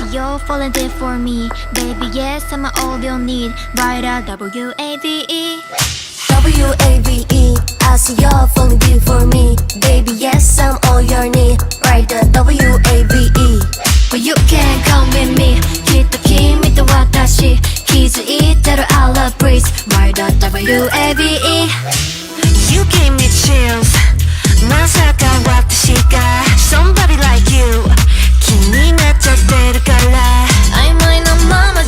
see you're falling deep for me. Baby, yes, I'm all you need. Write a W-A-V-E. W-A-V-E, I see you're falling deep for me. Baby, yes, I'm all your need. Write the W-A-V-E. But you can come with me. きっと君と私気づいてる I love breeze. Write a W-A-V-E.